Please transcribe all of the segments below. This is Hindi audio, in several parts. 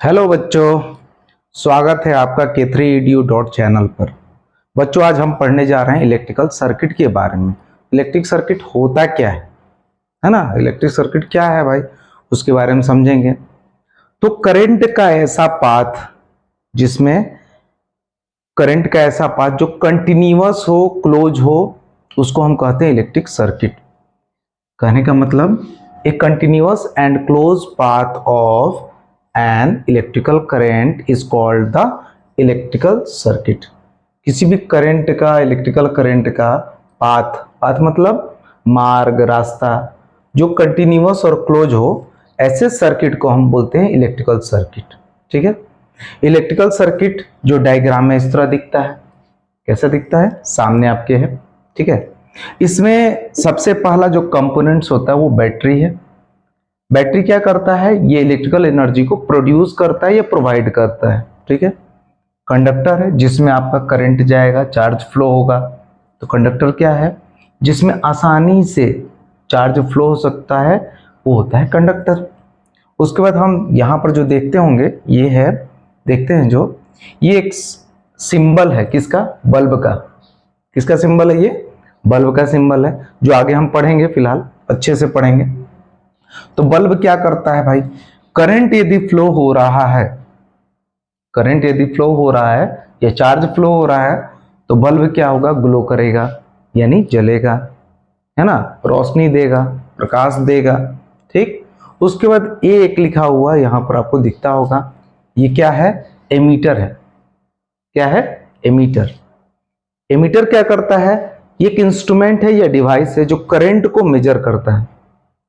हेलो बच्चों, स्वागत है आपका K3edu चैनल पर। बच्चों, आज हम पढ़ने जा रहे हैं इलेक्ट्रिकल सर्किट के बारे में। इलेक्ट्रिक सर्किट होता क्या है ना। इलेक्ट्रिक सर्किट क्या है भाई, उसके बारे में समझेंगे। तो करंट का ऐसा पाथ जो कंटिन्यूअस हो, क्लोज हो, उसको हम कहते हैं इलेक्ट्रिक सर्किट। कहने का मतलब ए continuous and close path of an electrical current is called the electrical circuit. किसी भी करंट का, इलेक्ट्रिकल करंट का पाथ मतलब मार्ग, रास्ता जो कंटिन्यूअस और क्लोज हो, ऐसे सर्किट को हम बोलते हैं इलेक्ट्रिकल सर्किट। ठीक है। इलेक्ट्रिकल सर्किट जो डायग्राम में इस तरह दिखता है। कैसा दिखता है? सामने आपके है। ठीक है। इसमें सबसे पहला जो कंपोनेंट्स होता है वो बैटरी है। बैटरी क्या करता है? ये इलेक्ट्रिकल एनर्जी को प्रोड्यूस करता है या प्रोवाइड करता है। ठीक है। कंडक्टर है जिसमें आपका करंट जाएगा, चार्ज फ्लो होगा। तो कंडक्टर क्या है? जिसमें आसानी से चार्ज फ्लो हो सकता है, वो होता है कंडक्टर। उसके बाद हम यहाँ पर जो देखते होंगे, ये है, देखते हैं जो, ये एक सिंबल है किसका? बल्ब का। किसका सिंबल है? ये बल्ब का सिंबल है, जो आगे हम पढ़ेंगे, फिलहाल अच्छे से पढ़ेंगे। तो बल्ब क्या करता है भाई? करंट यदि फ्लो हो रहा है, करंट यदि फ्लो हो रहा है या चार्ज फ्लो हो रहा है, तो बल्ब क्या होगा? ग्लो करेगा, यानी जलेगा, है ना, रोशनी देगा, प्रकाश देगा। ठीक। उसके बाद ए एक लिखा हुआ यहां पर आपको दिखता होगा, ये क्या है? एमीटर है। क्या है? एमीटर। एमीटर क्या करता है? ये एक इंस्ट्रूमेंट है या डिवाइस है जो करंट को मेजर करता है।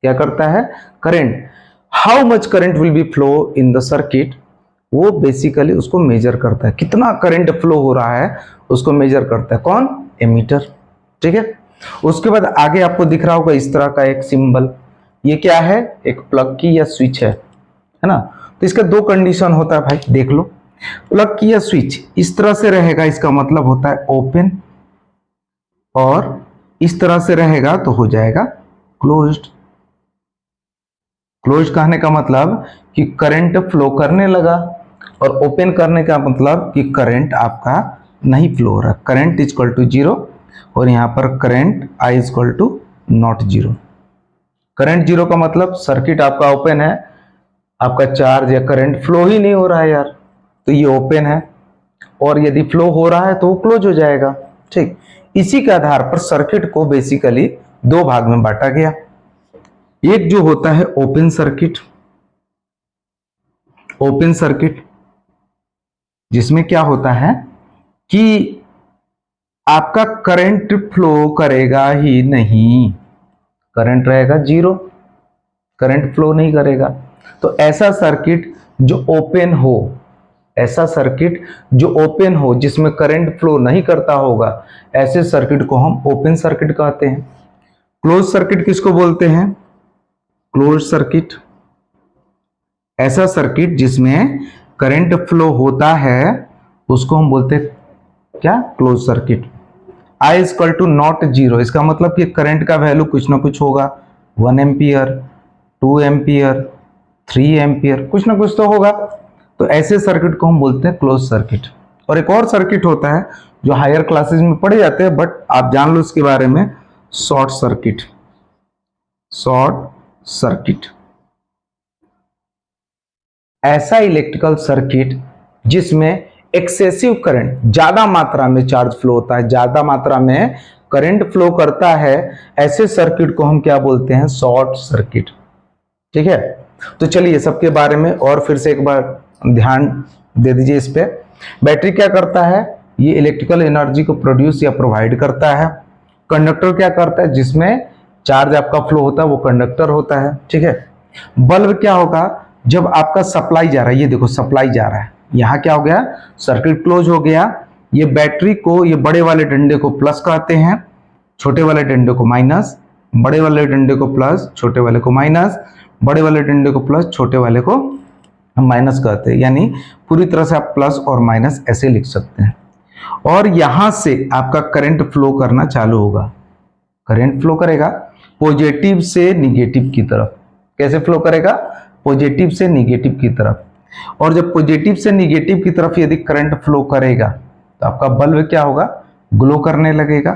क्या करता है? Current, how much current will be flow in the circuit, वो बेसिकली उसको मेजर करता है। कितना करंट फ्लो हो रहा है उसको मेजर करता है कौन? एमीटर। ठीक है। उसके बाद आगे आपको दिख रहा होगा इस तरह का एक सिंबल, ये क्या है? एक प्लग की या स्विच है ना। तो इसका दो कंडीशन होता है भाई, देख लो। प्लग की या स्विच इस तरह से रहेगा, इसका मतलब होता है ओपन, और इस तरह से रहेगा तो हो जाएगा क्लोज्ड। क्लोज कहने का मतलब कि करंट फ्लो करने लगा, और ओपन करने का मतलब कि करंट आपका नहीं फ्लो हो रहा। Current is equal to zero, और यहां पर current I is equal to not zero. Current zero का मतलब सर्किट आपका ओपन है, आपका चार्ज या करंट फ्लो ही नहीं हो रहा है यार, तो ये ओपन है, और यदि फ्लो हो रहा है तो वो क्लोज हो जाएगा। ठीक। इसी के आधार पर सर्किट को बेसिकली दो भाग में बांटा गया। एक जो होता है ओपन सर्किट, ओपन सर्किट जिसमें क्या होता है कि आपका करंट फ्लो करेगा ही नहीं, करंट रहेगा जीरो, करंट फ्लो नहीं करेगा। तो ऐसा सर्किट जो ओपन हो, ऐसा सर्किट जो ओपन हो, जिसमें करंट फ्लो नहीं करता होगा, ऐसे सर्किट को हम ओपन सर्किट कहते हैं। क्लोज सर्किट किसको बोलते हैं? क्लोज सर्किट ऐसा सर्किट जिसमें करंट फ्लो होता है, उसको हम बोलते हैं क्या? Close circuit. I equal to not zero, इसका मतलब कि करंट का वैल्यू कुछ ना कुछ होगा, 1 एम्पियर, 2 एम्पियर, 3 एम्पियर, कुछ ना कुछ तो होगा। तो ऐसे सर्किट को हम बोलते हैं क्लोज सर्किट। और एक और सर्किट होता है जो हायर क्लासेस में पढ़े जाते हैं, बट आप जान लो इसके बारे में, शॉर्ट सर्किट। शॉर्ट सर्किट ऐसा इलेक्ट्रिकल सर्किट जिसमें एक्सेसिव करंट, ज्यादा मात्रा में चार्ज फ्लो होता है, ज्यादा मात्रा में करंट फ्लो करता है, ऐसे सर्किट को हम क्या बोलते हैं? Short circuit. ठीक है। तो चलिए सबके बारे में और फिर से एक बार ध्यान दे दीजिए इस पे। बैटरी क्या करता है? ये इलेक्ट्रिकल एनर्जी को प्रोड्यूस या प्रोवाइड करता है। कंडक्टर क्या करता है? जिसमें चार्ज आपका फ्लो होता है वो कंडक्टर होता है। ठीक है। बल्ब क्या होगा? जब आपका सप्लाई जा रहा है, ये देखो सप्लाई जा रहा है, यहां क्या हो गया? सर्किट क्लोज हो गया। ये बैटरी को, ये बड़े वाले डंडे को प्लस कहते हैं, छोटे वाले डंडे को माइनस, बड़े वाले डंडे को प्लस, छोटे वाले को माइनस, बड़े वाले डंडे को प्लस, छोटे वाले को हम माइनस कहते हैं। यानी पूरी तरह से आप प्लस और माइनस ऐसे लिख सकते हैं। और यहां से आपका करंट फ्लो करना चालू होगा। करंट फ्लो करेगा पॉजिटिव से निगेटिव की तरफ। कैसे फ्लो करेगा? पॉजिटिव से निगेटिव की तरफ। और जब पॉजिटिव से निगेटिव की तरफ यदि करंट फ्लो करेगा तो आपका बल्ब क्या होगा, ग्लो करने लगेगा,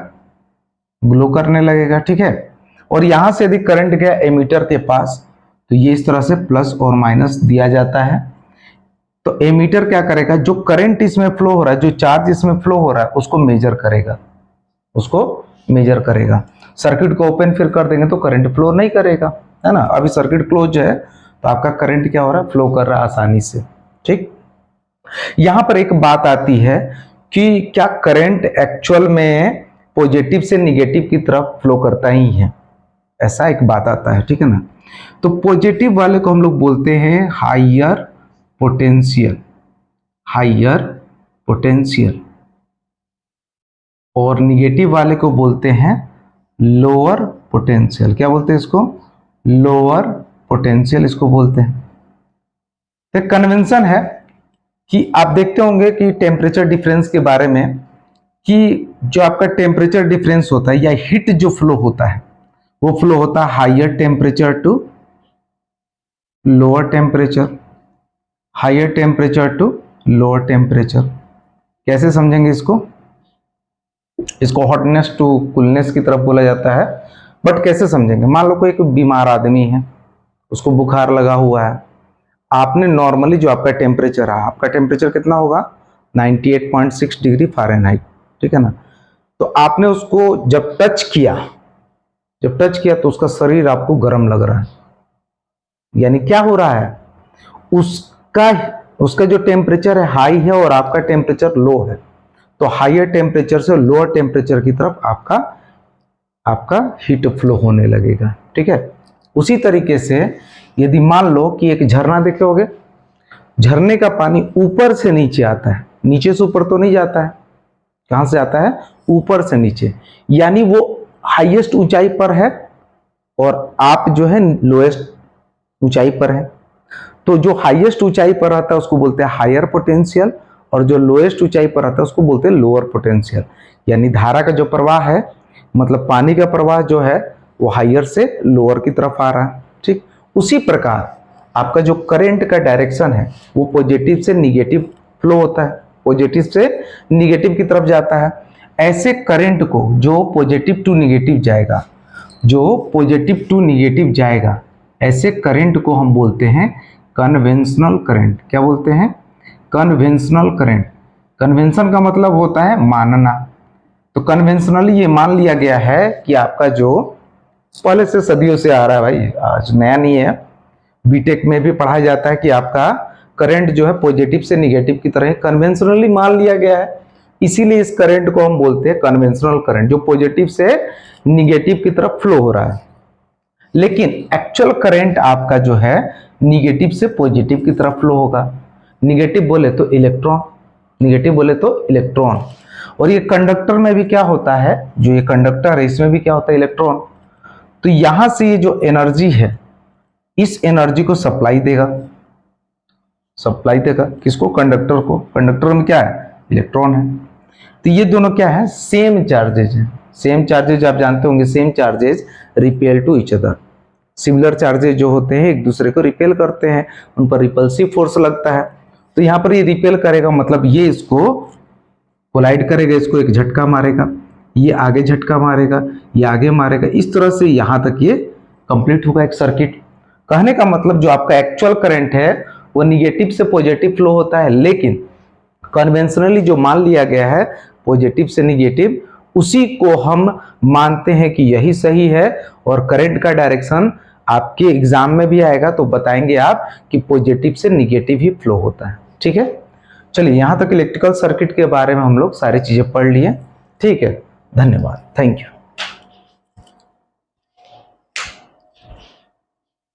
ग्लो करने लगेगा, ठीक है। और यहां से यदि करंट गया एमीटर के पास तो ये इस तरह से प्लस और माइनस दिया जाता है। तो एमीटर क्या करेगा, जो करंट इसमें फ्लो हो रहा है, जो चार्ज इसमें फ्लो हो रहा है उसको मेजर करेगा, उसको मेजर करेगा। सर्किट को ओपन फिर कर देंगे तो करंट फ्लो नहीं करेगा, है ना। अभी सर्किट क्लोज है तो आपका करंट क्या हो रहा है, फ्लो कर रहा है आसानी से, ठीक। यहां पर एक बात आती है कि क्या करंट एक्चुअल में पॉजिटिव से निगेटिव की तरफ फ्लो करता ही है, ऐसा एक बात आता है, ठीक है ना। तो पॉजिटिव वाले को हम लोग बोलते हैं हायर पोटेंशियल, हायर पोटेंशियल, और निगेटिव वाले को बोलते हैं लोअर पोटेंशियल। क्या बोलते हैं इसको, लोअर पोटेंशियल इसको बोलते हैं। एक कन्वेंशन है कि आप देखते होंगे कि टेम्परेचर डिफरेंस के बारे में, कि जो आपका टेम्परेचर डिफरेंस होता है या हीट जो फ्लो होता है वो फ्लो होता है higher temperature to lower temperature, higher temperature to lower temperature. कैसे समझेंगे इसको, इसको हॉटनेस टू कूलनेस की तरफ बोला जाता है। बट कैसे समझेंगे, मान लो कोई एक बीमार आदमी है, उसको बुखार लगा हुआ है, आपने नॉर्मली जो आपका टेम्परेचर है, आपका टेम्परेचर कितना होगा 98.6 डिग्री फ़ारेनहाइट, ठीक है ना। तो आपने उसको जब टच किया, जब टच किया तो उसका शरीर आपको गर्म लग रहा है, यानी क्या हो रहा है, उसका उसका जो टेम्परेचर है हाई है और आपका टेम्परेचर लो है, तो हायर टेम्परेचर से लोअर टेम्परेचर की तरफ आपका हीट फ्लो होने लगेगा, ठीक है। उसी तरीके से यदि मान लो कि एक झरना देखे होगे, झरने का पानी ऊपर से नीचे आता है, नीचे से ऊपर तो नहीं जाता है, कहां से आता है, ऊपर से नीचे, यानी वो हाईएस्ट ऊंचाई पर है और आप जो है लोएस्ट ऊंचाई पर है। तो जो हाईएस्ट ऊंचाई पर रहता है उसको बोलते हैं हायर पोटेंशियल, और जो लोएस्ट ऊंचाई पर रहता है उसको बोलते हैं लोअर पोटेंशियल। यानी धारा का जो प्रवाह है, मतलब पानी का प्रवाह जो है वो हायर से लोअर की तरफ आ रहा है, ठीक। उसी प्रकार आपका जो करंट का डायरेक्शन है वो पॉजिटिव से निगेटिव फ्लो होता है, पॉजिटिव से निगेटिव की तरफ जाता है। ऐसे करंट को जो पॉजिटिव टू निगेटिव जाएगा, जो पॉजिटिव टू निगेटिव जाएगा, ऐसे करंट को हम बोलते हैं कन्वेंशनल करंट। क्या बोलते हैं, कन्वेंशनल करंट। कन्वेंशन का मतलब होता है मानना। तो कन्वेंशनली ये मान लिया गया है कि आपका जो पहले से सदियों से आ रहा है भाई, आज नया नहीं है, बीटेक में भी पढ़ाया जाता है कि आपका करंट जो है पॉजिटिव से निगेटिव की तरह कन्वेंशनली मान लिया गया है, इसीलिए इस करंट को हम बोलते हैं कन्वेंशनल करंट, जो पॉजिटिव से निगेटिव की तरफ फ्लो हो रहा है। लेकिन एक्चुअल करंट आपका जो है निगेटिव से पॉजिटिव की तरफ फ्लो होगा। निगेटिव बोले तो इलेक्ट्रॉन, निगेटिव बोले तो इलेक्ट्रॉन। और ये कंडक्टर में भी क्या होता है, जो ये कंडक्टर है इसमें भी क्या होता है, इलेक्ट्रॉन। तो यहां से ये जो एनर्जी है, इस एनर्जी को सप्लाई देगा, सप्लाई देगा किसको, कंडक्टर को। कंडक्टर में क्या है, इलेक्ट्रॉन है। तो ये दोनों क्या है, सेम चार्जेज है। सेम चार्जेज आप जानते होंगे, same charges repel to each other. Similar charges जो होते हैं एक दूसरे को रिपेल करते हैं, उन पर रिपल्सिव फोर्स लगता है। तो यहाँ पर ये रिपेल करेगा, मतलब ये इसको कोलाइड करेगा, इसको एक झटका मारेगा, ये आगे झटका मारेगा, ये आगे मारेगा, इस तरह से यहां तक ये कंप्लीट होगा एक सर्किट। कहने का मतलब जो आपका एक्चुअल करंट है वो निगेटिव से पॉजिटिव फ्लो होता है, लेकिन कन्वेंशनली जो मान लिया गया है पॉजिटिव से निगेटिव, उसी को हम मानते हैं कि यही सही है। और करंट का डायरेक्शन आपके एग्जाम में भी आएगा तो बताएंगे आप कि पॉजिटिव से निगेटिव ही फ्लो होता है, ठीक है। चलिए यहां तक इलेक्ट्रिकल सर्किट के बारे में हम लोग सारी चीजें पढ़ लिए, ठीक है। धन्यवाद, थैंक यू।